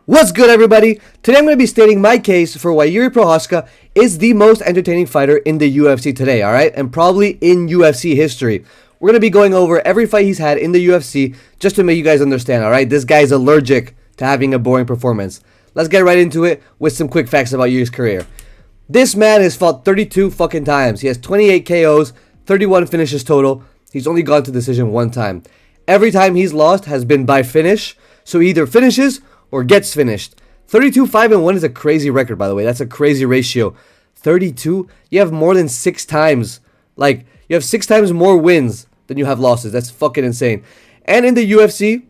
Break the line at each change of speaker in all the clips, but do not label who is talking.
What's good, everybody? Today I'm going to be stating my case for why Jiri Prochaska is the most entertaining fighter in the UFC today, alright? And probably in UFC history. We're going to be going over every fight he's had in the UFC just to make you guys understand, alright? This guy's allergic to having a boring performance. Let's get right into it with some quick facts about Jiri's career. This man has fought 32 fucking times. He has 28 KOs, 31 finishes total. He's only gone to decision one time. Every time he's lost has been by finish, so he either finishes or gets finished. 32-5-1 is a crazy record, by the way. That's a crazy ratio. 32, you have more than 6 times. Like, you have 6 times more wins than you have losses. That's fucking insane. And in the UFC,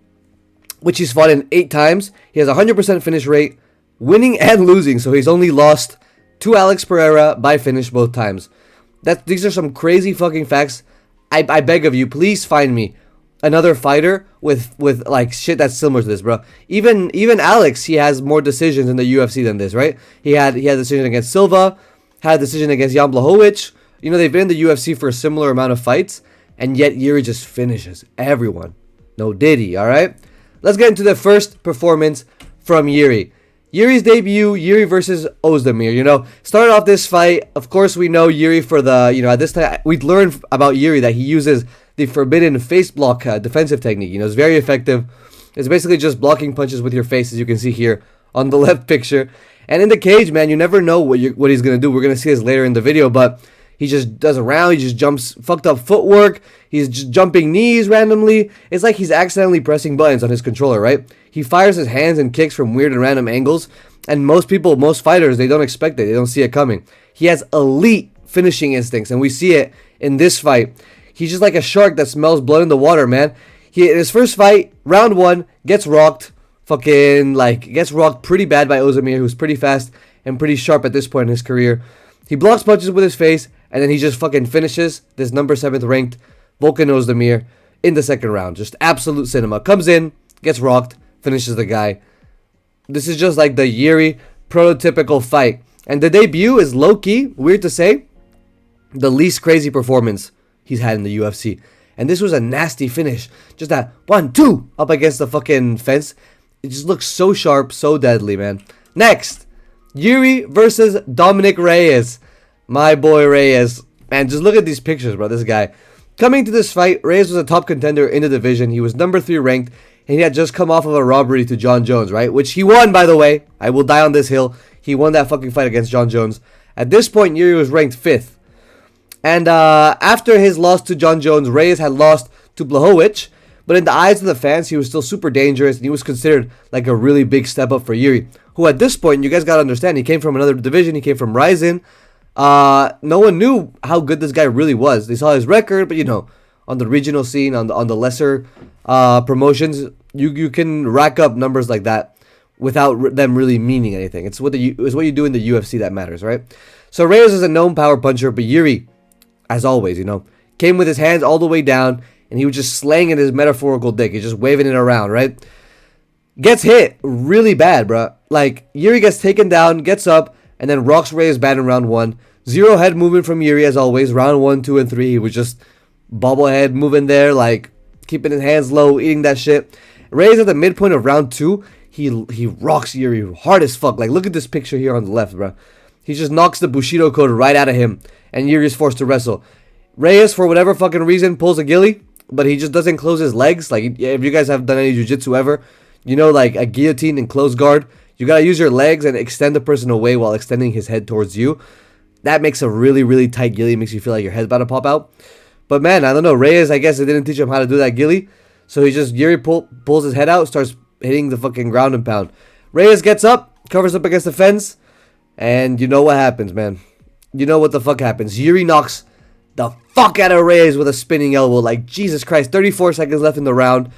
which he's fought in 8 times, he has a 100% finish rate, winning and losing. So he's only lost to Alex Pereira by finish both times. These are some crazy fucking facts. I beg of you, please find me another fighter with like shit that's similar to this, bro. Even Alex, he has more decisions in the UFC than this, right? He had a decision against Silva, had a decision against Jan Blachowicz. You know, they've been in the UFC for a similar amount of fights, and yet Jiri just finishes everyone. No diddy, all right? Let's get into the first performance from Jiri. Jiri's debut, Jiri versus Ozdemir. You know, started off this fight. Of course, we know Jiri for the, you know, at this time, we'd learned about Jiri that he uses the forbidden face block defensive technique. You know, it's very effective. It's basically just blocking punches with your face, as you can see here on the left picture. And in the cage, man, you never know what he's going to do. We're going to see this later in the video, but he just does a round. He just jumps, fucked up footwork. He's just jumping knees randomly. It's like he's accidentally pressing buttons on his controller, right? He fires his hands and kicks from weird and random angles. And most fighters, they don't expect it. They don't see it coming. He has elite finishing instincts, and we see it in this fight. He's just like a shark that smells blood in the water, man. In his first fight, round 1, gets rocked. Gets rocked pretty bad by Ozdemir, who's pretty fast and pretty sharp at this point in his career. He blocks punches with his face, and then he just fucking finishes this number 7th ranked Volkan Ozdemir in the second round. Just absolute cinema. Comes in, gets rocked, finishes the guy. This is just like the Jiri prototypical fight. And the debut is low-key, weird to say, the least crazy performance he's had in the UFC. And this was a nasty finish. Just that 1-2 up against the fucking fence. It just looks so sharp, so deadly, man. Next, Jiri versus Dominic Reyes. My boy Reyes. Man, just look at these pictures, bro. This guy. Coming to this fight, Reyes was a top contender in the division. He was number 3 ranked. And he had just come off of a robbery to John Jones, right? Which he won, by the way. I will die on this hill. He won that fucking fight against John Jones. At this point, Jiri was ranked 5th. And after his loss to John Jones, Reyes had lost to Blachowicz. But in the eyes of the fans, he was still super dangerous. And he was considered like a really big step up for Jiri. Who at this point, you guys got to understand, he came from another division. He came from Ryzen. No one knew how good this guy really was. They saw his record, but you know, on the regional scene, on the lesser promotions, you can rack up numbers like that without them really meaning anything. It's what you do in the UFC that matters, right? So Reyes is a known power puncher, but Jiri, as always, you know, came with his hands all the way down, and he was just slanging his metaphorical dick. He's just waving it around, right? Gets hit really bad, bro. Like, Jiri gets taken down, gets up, and then rocks Reyes bad in round 1. Zero head movement from Jiri, as always. Round 1, 2, and 3, he was just bobblehead moving there, like, keeping his hands low, eating that shit. Reyes at the midpoint of round 2, he rocks Jiri hard as fuck. Like, look at this picture here on the left, bro. He just knocks the Bushido code right out of him, and Jiri is forced to wrestle. Reyes, for whatever fucking reason, pulls a ghillie, but he just doesn't close his legs. Like, if you guys have done any jiu-jitsu ever, you know, like a guillotine and close guard, you gotta use your legs and extend the person away while extending his head towards you. That makes a really, really tight ghillie. Makes you feel like your head's about to pop out. But man, I don't know. Reyes, I guess they didn't teach him how to do that ghillie. So Jiri pulls his head out, starts hitting the fucking ground and pound. Reyes gets up, covers up against the fence, and you know what happens, man. You know what the fuck happens. Jiri knocks the fuck out of Reyes with a spinning elbow. Like, Jesus Christ, 34 seconds left in the round.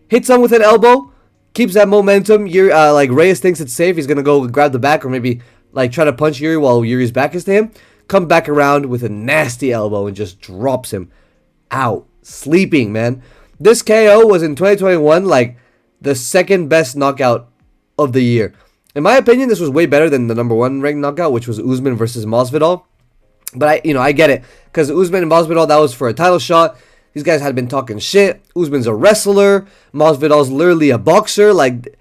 Hits him with an elbow, keeps that momentum. Like, Reyes thinks it's safe. He's going to go grab the back or maybe, like, try to punch Jiri while Jiri's back is to him. Comes back around with a nasty elbow and just drops him out. Sleeping, man. This KO was in 2021, like, the second best knockout of the year. In my opinion, this was way better than the number 1 ranked knockout, which was Usman versus Masvidal. But I get it, because Usman and Masvidal, that was for a title shot. These guys had been talking shit. Usman's a wrestler. Masvidal's literally a boxer. Like,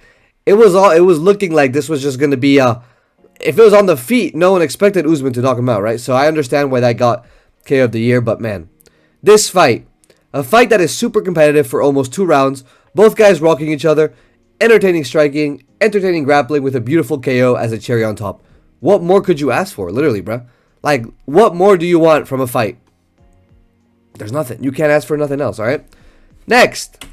it was looking like this was just gonna be if it was on the feet, no one expected Usman to knock him out, right? So I understand why that got KO of the year, but man, this fight, a fight that is super competitive for almost 2 rounds, both guys rocking each other, entertaining striking, entertaining grappling with a beautiful KO as a cherry on top. What more could you ask for, literally, bruh? Like, what more do you want from a fight? There's nothing. You can't ask for nothing else, alright? Next,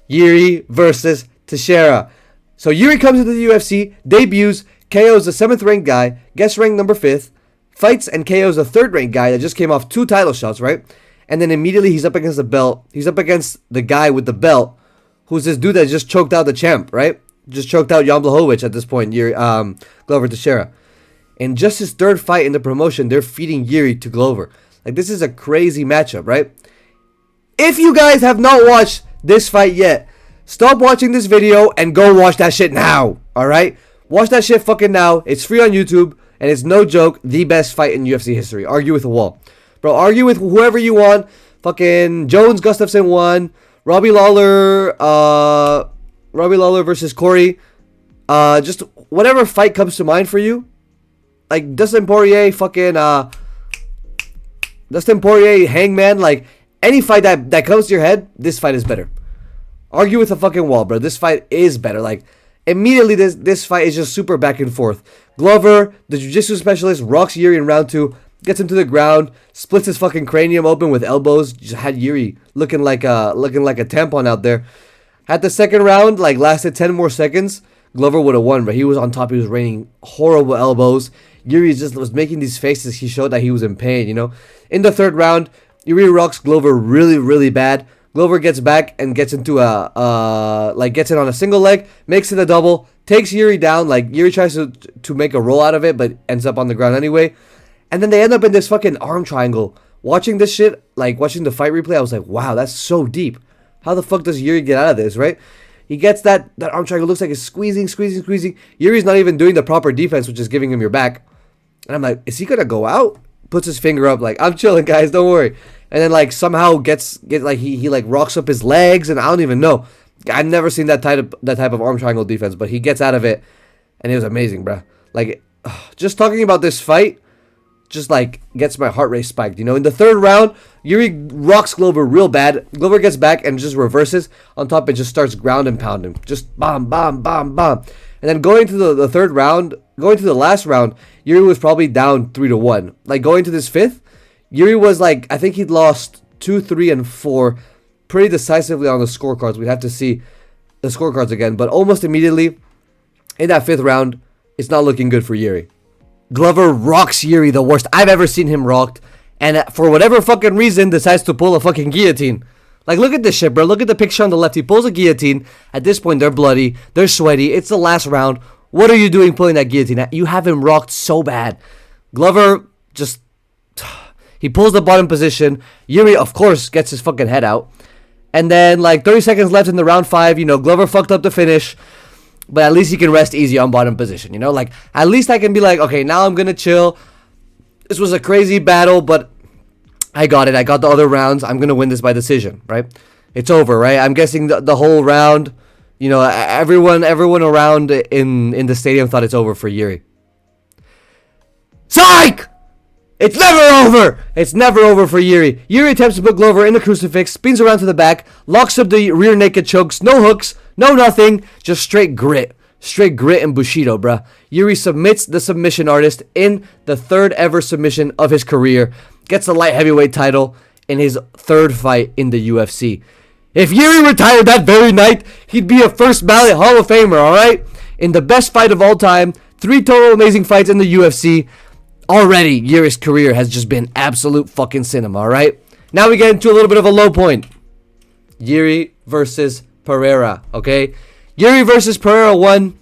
Jiri versus Teixeira. So Jiri comes into the UFC, debuts, KOs the 7th ranked guy, gets ranked number 5th, fights and KOs the 3rd ranked guy that just came off 2 title shots, right? And then immediately he's up against the belt. He's up against the guy with the belt, who's this dude that just choked out the champ, right? Just choked out Jan Blachowicz at this point, Glover Teixeira. In just his 3rd fight in the promotion, they're feeding Jiri to Glover. Like, this is a crazy matchup, right? If you guys have not watched this fight yet, stop watching this video and go watch that shit now, alright? Watch that shit fucking now. It's free on YouTube, and it's no joke, the best fight in UFC history. Argue with a wall. Bro, argue with whoever you want. Fucking Jones Gustafsson won. Robbie Lawler versus Corey. Just whatever fight comes to mind for you. Like Dustin Poirier, Hangman, like any fight that comes to your head, this fight is better. Argue with a fucking wall, bro. This fight is better. Like immediately this fight is just super back and forth. Glover, the jiu-jitsu specialist, rocks Jiri in round 2, gets him to the ground, splits his fucking cranium open with elbows. Just had Jiri looking like a tampon out there. At the 2nd round, like lasted 10 more seconds, Glover would have won, but he was on top. He was raining horrible elbows. Jiri just was making these faces. He showed that he was in pain, you know. In the 3rd round, Jiri rocks Glover really, really bad. Glover gets back and gets into gets in on a single leg, makes it a double, takes Jiri down. Like Jiri tries to make a roll out of it, but ends up on the ground anyway. And then they end up in this fucking arm triangle. Watching this shit, like watching the fight replay, I was like, wow, that's so deep. How the fuck does Jiri get out of this, right? He gets that arm triangle, looks like it's squeezing. Jiri's not even doing the proper defense, which is giving him your back. And I'm like, is he gonna go out? Puts his finger up, like, I'm chilling, guys, don't worry. And then like somehow he like rocks up his legs, and I don't even know. I've never seen that type of arm triangle defense, but he gets out of it, and it was amazing, bro. Like, just talking about this fight, just like gets my heart rate spiked. You know, in the 3rd round, Jiri rocks Glover real bad. Glover gets back and just reverses on top and just starts ground and pound him, just bomb. And then going to the 3rd round, going to the last round, Jiri was probably down 3-1. Like going to this 5th, Jiri was like, I think he'd lost 2, 3, and 4 pretty decisively on the scorecards. We'd have to see the scorecards again. But almost immediately, in that 5th round, it's not looking good for Jiri. Glover rocks Jiri the worst I've ever seen him rocked. And for whatever fucking reason, decides to pull a fucking guillotine. Like, look at this shit, bro. Look at the picture on the left. He pulls a guillotine. At this point, they're bloody. They're sweaty. It's the last round. What are you doing pulling that guillotine? You have him rocked so bad. Glover just... He pulls the bottom position. Jiri, of course, gets his fucking head out. And then, like, 30 seconds left in the round 5. You know, Glover fucked up the finish. But at least he can rest easy on bottom position, you know? Like, at least I can be like, okay, now I'm gonna chill. This was a crazy battle, but I got it. I got the other rounds. I'm gonna win this by decision, right? It's over, right? I'm guessing the whole round, you know, everyone around in the stadium thought it's over for Jiri. Psych! It's never over! It's never over for Jiri. Jiri attempts to put Glover in the crucifix, spins around to the back, locks up the rear naked chokes, no hooks, no nothing, just straight grit. Straight grit and Bushido, bruh. Jiri submits the submission artist in the 3rd ever submission of his career, gets the light heavyweight title in his 3rd fight in the UFC. If Jiri retired that very night, he'd be a first ballot Hall of Famer, alright? In the best fight of all time, 3 total amazing fights in the UFC. Already, Jiri's career has just been absolute fucking cinema, alright? Now we get into a little bit of a low point. Jiri versus Pereira, okay? Jiri versus Pereira 1.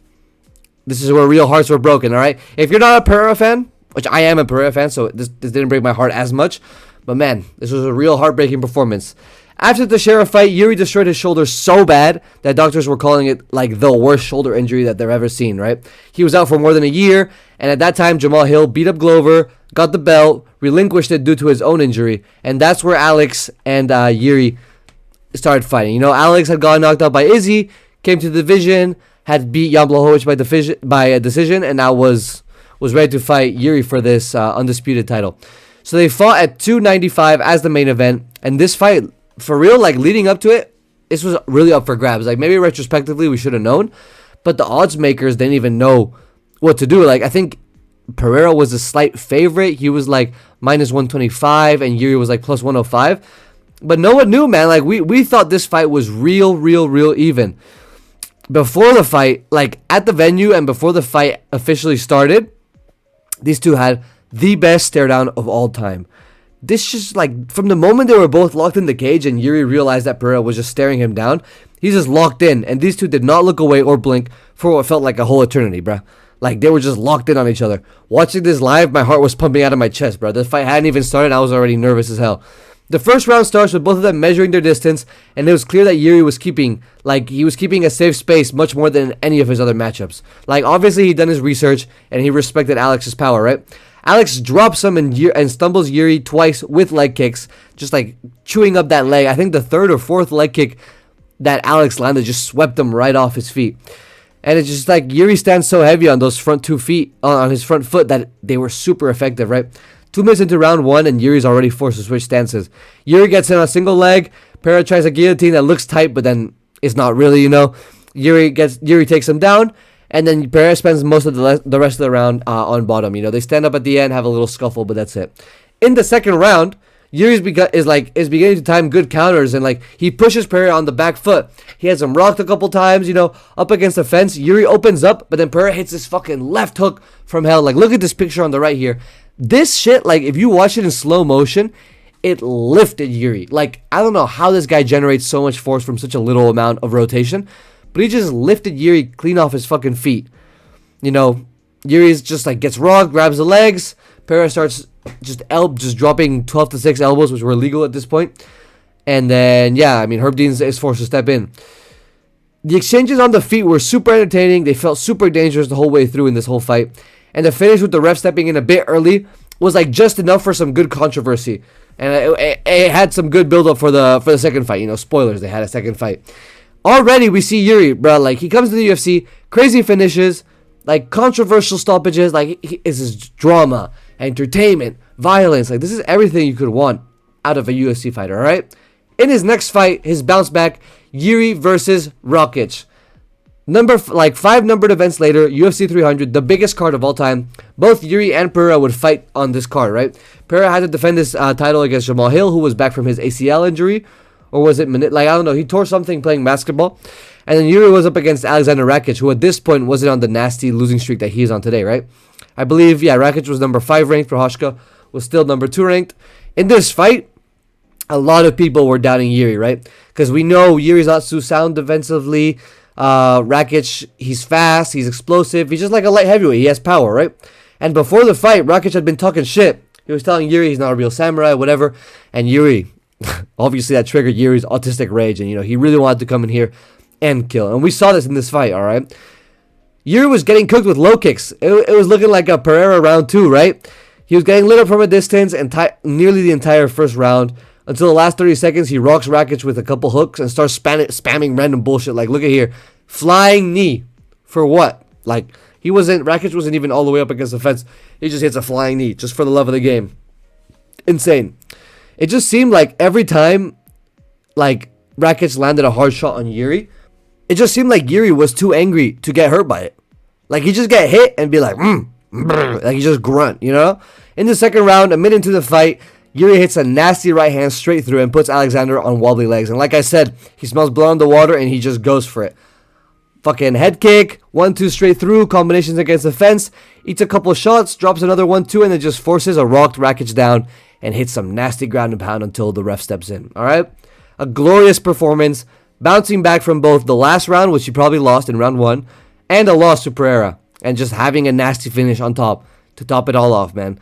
This is where real hearts were broken, alright? If you're not a Pereira fan, which I am a Pereira fan, so this didn't break my heart as much, but man, this was a real heartbreaking performance. After the Teixeira fight, Jiri destroyed his shoulder so bad that doctors were calling it like the worst shoulder injury that they've ever seen, right? He was out for more than a year, and at that time, Jamal Hill beat up Glover, got the belt, relinquished it due to his own injury, and that's where Alex and Jiri started fighting. You know, Alex had gotten knocked out by Izzy, came to the division, had beat Jan Blachowicz by a decision, and now was ready to fight Jiri for this undisputed title. So they fought at 295 as the main event, and this fight, for real, like leading up to it, this was really up for grabs. Like maybe retrospectively we should have known, but the odds makers didn't even know what to do. Like I think Pereira was a slight favorite. He was like minus 125, and Jiri was like plus 105. But no one knew, man. Like we thought this fight was real even. Before the fight, like at the venue and before the fight officially started, these two had the best stare down of all time. This just like from the moment they were both locked in the cage and Jiri realized that Pereira was just staring him down, he's just locked in, and these two did not look away or blink for what felt like a whole eternity, bruh. Like they were just locked in on each other. Watching this live, my heart was pumping out of my chest, bro. The fight hadn't even started, I was already nervous as hell. The first round starts with both of them measuring their distance, and it was clear that Jiri was keeping a safe space much more than any of his other matchups. Like obviously he'd done his research and he respected Alex's power, right? Alex drops him and stumbles Jiri twice with leg kicks, just like chewing up that leg. I think the third or fourth leg kick that Alex landed just swept him right off his feet. And it's just like Jiri stands so heavy on those front 2 feet, on his front foot, that they were super effective, right? 2 minutes into round 1, and Yuri's already forced to switch stances. Jiri gets in on a single leg. Pereira tries a guillotine that looks tight, but then it's not really, Jiri takes him down, and then Pereira spends most of the rest of the round on bottom. They stand up at the end, have a little scuffle, but that's it. In the second round, Jiri is beginning to time good counters, and like he pushes Pereira on the back foot. He has him rocked a couple times, up against the fence. Jiri opens up, but then Pereira hits this fucking left hook from hell. Like look at this picture on the right here. This shit, like if you watch it in slow motion, it lifted Jiri. Like I don't know how this guy generates so much force from such a little amount of rotation, but he just lifted Jiri clean off his fucking feet. Jiri's just like gets rocked, grabs the legs. Pereira starts just dropping 12-6 elbows, which were illegal at this point. And then, Herb Dean is forced to step in. The exchanges on the feet were super entertaining. They felt super dangerous the whole way through in this whole fight. And the finish with the ref stepping in a bit early was like just enough for some good controversy. And it had some good build-up for the second fight. Spoilers, they had a second fight. Already we see Jiri, bro, like he comes to the UFC, crazy finishes, like controversial stoppages, like it's just drama, entertainment, violence. Like this is everything you could want out of a UFC fighter, alright? In his next fight, his bounce back, Jiri versus Rakic. 5 numbered events later, UFC 300, the biggest card of all time. Both Jiri and Pereira would fight on this card, right? Pereira had to defend his title against Jamal Hill, who was back from his ACL injury. Or was it, I don't know, he tore something playing basketball. And then Jiri was up against Alexander Rakic, who at this point wasn't on the nasty losing streak that he is on today, right? I believe, Rakic was number 5 ranked. Prochazka was still number 2 ranked. In this fight, a lot of people were doubting Jiri, right? Because we know Jiri's not too sound defensively. Rakic, he's fast, he's explosive. He's just like a light heavyweight. He has power, right? And before the fight, Rakic had been talking shit. He was telling Jiri he's not a real samurai, whatever. And Jiri, obviously that triggered Yuri's autistic rage. And, he really wanted to come in here and kill. And we saw this in this fight, all right? Jiri was getting cooked with low kicks. It was looking like a Pereira round 2, right? He was getting lit up from a distance and nearly the entire first round. Until the last 30 seconds, he rocks Rakic with a couple hooks and starts spamming random bullshit. Like, look at here. Flying knee. For what? Like, Rakic wasn't even all the way up against the fence. He just hits a flying knee just for the love of the game. Insane. It just seemed like every time, like, Rakic landed a hard shot on Jiri, it just seemed like Jiri was too angry to get hurt by it. Like, he just get hit and be like, like, he just grunt, In the second round, a minute into the fight, Jiri hits a nasty right hand straight through and puts Alexander on wobbly legs. And like I said, he smells blood on the water and he just goes for it. Fucking head kick, 1-2 straight through, combinations against the fence, eats a couple shots, drops another 1-2, and then just forces a rocked Rakic down and hits some nasty ground and pound until the ref steps in. Alright? A glorious performance, bouncing back from both the last round, which he probably lost in round 1, and a loss to Pereira. And just having a nasty finish on top to top it all off, man.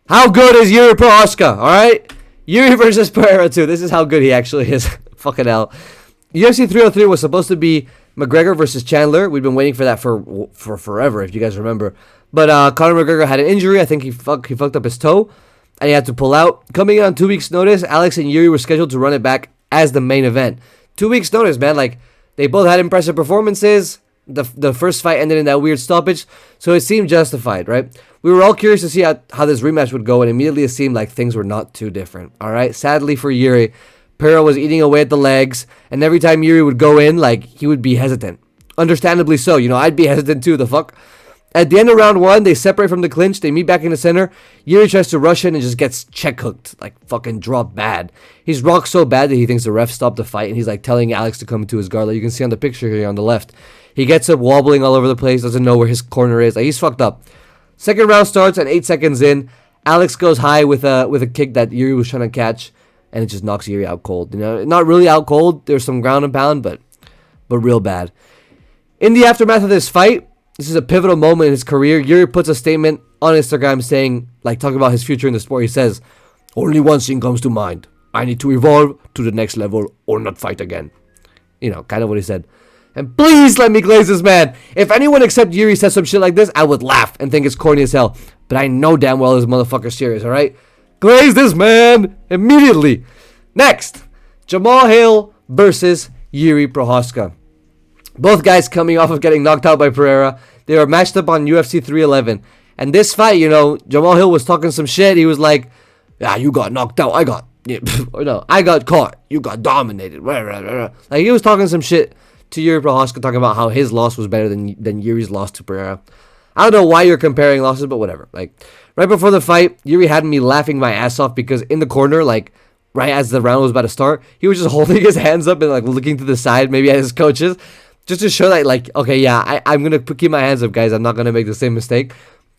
How good is Jiri Prochaska, alright? Jiri versus Pereira 2. This is how good he actually is. Fucking hell. UFC 303 was supposed to be McGregor versus Chandler. We've been waiting for that for forever, if you guys remember. But Conor McGregor had an injury. I think he fucked up his toe, and he had to pull out. Coming in on 2 weeks' notice, Alex and Jiri were scheduled to run it back as the main event. 2 weeks' notice, man. Like, they both had impressive performances. The first fight ended in that weird stoppage, so it seemed justified, right? We were all curious to see how this rematch would go, and immediately it seemed like things were not too different, all right? Sadly for Jiri, Pereira was eating away at the legs, and every time Jiri would go in, like, he would be hesitant. Understandably so, you know, I'd be hesitant too, the fuck? At the end of round 1, they separate from the clinch, they meet back in the center. Jiri tries to rush in and just gets check hooked, like fucking dropped bad. He's rocked so bad that he thinks the ref stopped the fight, and he's like telling Alex to come into his guard, like you can see on the picture here on the left. He gets up wobbling all over the place, doesn't know where his corner is, like he's fucked up. Second round starts, and 8 seconds in, Alex goes high with a kick that Jiri was trying to catch, and it just knocks Jiri out cold. You know, not really out cold, there's some ground and pound, but real bad. In the aftermath of this fight, this is a pivotal moment in his career. Jiri puts a statement on Instagram saying, like, talking about his future in the sport. He says, "Only one thing comes to mind. I need to evolve to the next level or not fight again." You know, kind of what he said. And please let me glaze this man. If anyone except Jiri says some shit like this, I would laugh and think it's corny as hell. But I know damn well this motherfucker's serious, alright? Glaze this man immediately. Next, Jamal Hill versus Jiri Prochaska. Both guys coming off of getting knocked out by Pereira. They were matched up on UFC 311. And this fight, you know, Jamal Hill was talking some shit. He was like, "Yeah, you got knocked out. I got caught. You got dominated." Like, he was talking some shit to Jiri Prochaska, talking about how his loss was better than Yuri's loss to Pereira. I don't know why you're comparing losses, but whatever. Like, right before the fight, Jiri had me laughing my ass off because in the corner, like, right as the round was about to start, he was just holding his hands up and, like, looking to the side, maybe at his coaches, just to show that, like, okay, yeah, I'm going to keep my hands up, guys. I'm not going to make the same mistake.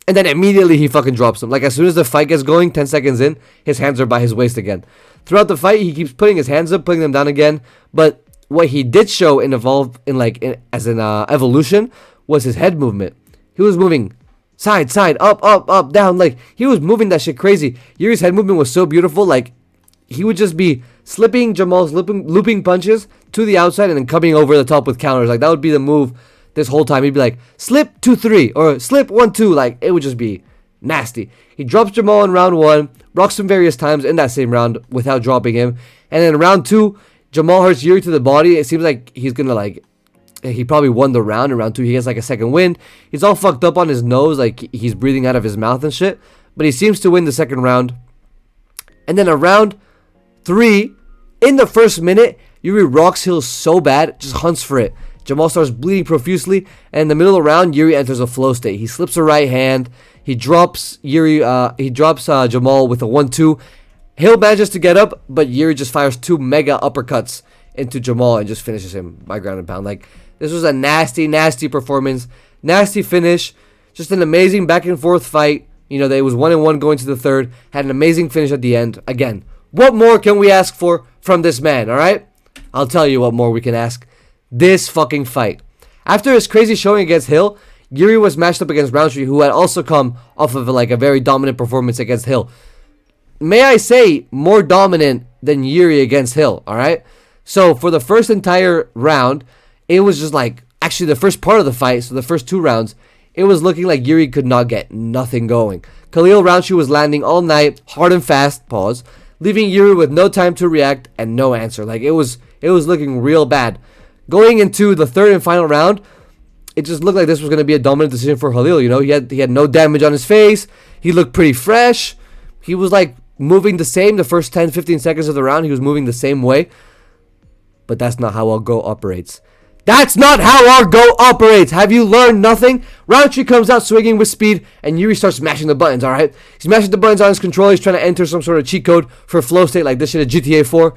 And then immediately he fucking drops him. Like, as soon as the fight gets going, 10 seconds in, his hands are by his waist again. Throughout the fight, he keeps putting his hands up, putting them down again. But what he did show and evolve in, like, as an evolution was his head movement. He was moving side, side, up, down. Like, he was moving that shit crazy. Yuri's head movement was so beautiful. Like, he would just be slipping Jamal's looping punches to the outside and then coming over the top with counters. Like, that would be the move this whole time. He'd be like, slip 2-3 or slip 1-2. Like, it would just be nasty. He drops Jamal in round 1, rocks him various times in that same round without dropping him. And then in round 2, Jamal hurts Jiri to the body. It seems like he's gonna, like, he probably won the round. In round 2, he has like a second win. He's all fucked up on his nose, like he's breathing out of his mouth and shit. But he seems to win the second round. And then around 3, in the first minute, Jiri rocks Hill so bad, just hunts for it. Jamal starts bleeding profusely, and in the middle of the round, Jiri enters a flow state. He slips a right hand. He drops Jamal with a 1-2. Hill manages to get up, but Jiri just fires 2 mega uppercuts into Jamal and just finishes him by ground and pound. Like, this was a nasty, nasty performance. Nasty finish. Just an amazing back and forth fight. You know, it was 1-1 going to the third. Had an amazing finish at the end. Again, what more can we ask for from this man, alright? I'll tell you what more we can ask. This fucking fight. After his crazy showing against Hill, Jiri was matched up against Roundtree, who had also come off of like a very dominant performance against Hill. May I say, more dominant than Jiri against Hill, alright? So, for the first entire round, it was just like, actually the first part of the fight, so the first 2 rounds, it was looking like Jiri could not get nothing going. Khalil Roundtree was landing all night, hard and fast, pause, leaving Jiri with no time to react and no answer. Like, it was looking real bad. Going into the third and final round, it just looked like this was going to be a dominant decision for Khalil. You know, he had no damage on his face. He looked pretty fresh. He was like moving the same the first 10-15 seconds of the round. He was moving the same way. But that's not how our Go operates. That's not how our Go operates. Have you learned nothing? Roundtree comes out swinging with speed, and Jiri starts mashing the buttons, alright? He's mashing the buttons on his controller. He's trying to enter some sort of cheat code for flow state like this shit at GTA 4.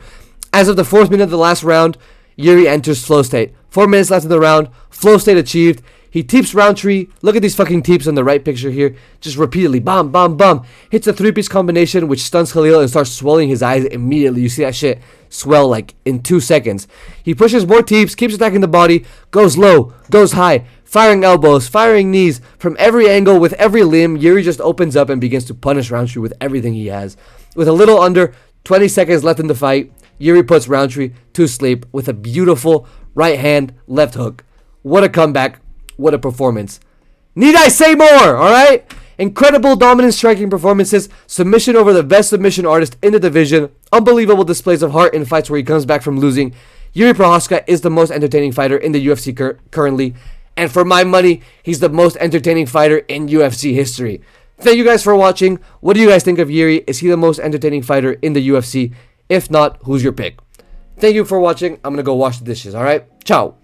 As of the 4th minute of the last round, Jiri enters flow state. 4 minutes left in the round. Flow state achieved. He teeps Roundtree. Look at these fucking teeps on the right picture here. Just repeatedly. Bam, bam, bam. Hits a 3-piece combination which stuns Khalil and starts swelling his eyes immediately. You see that shit swell like in 2 seconds. He pushes more teeps, keeps attacking the body, goes low, goes high, firing elbows, firing knees from every angle with every limb. Jiri just opens up and begins to punish Roundtree with everything he has. With a little under 20 seconds left in the fight, Jiri puts Roundtree to sleep with a beautiful right hand left hook. What a comeback. What a performance. Need I say more? Alright? Incredible dominant striking performances. Submission over the best submission artist in the division. Unbelievable displays of heart in fights where he comes back from losing. Jiri Prochaska is the most entertaining fighter in the UFC currently. And for my money, he's the most entertaining fighter in UFC history. Thank you guys for watching. What do you guys think of Jiri? Is he the most entertaining fighter in the UFC? If not, who's your pick? Thank you for watching. I'm going to go wash the dishes, alright? Ciao.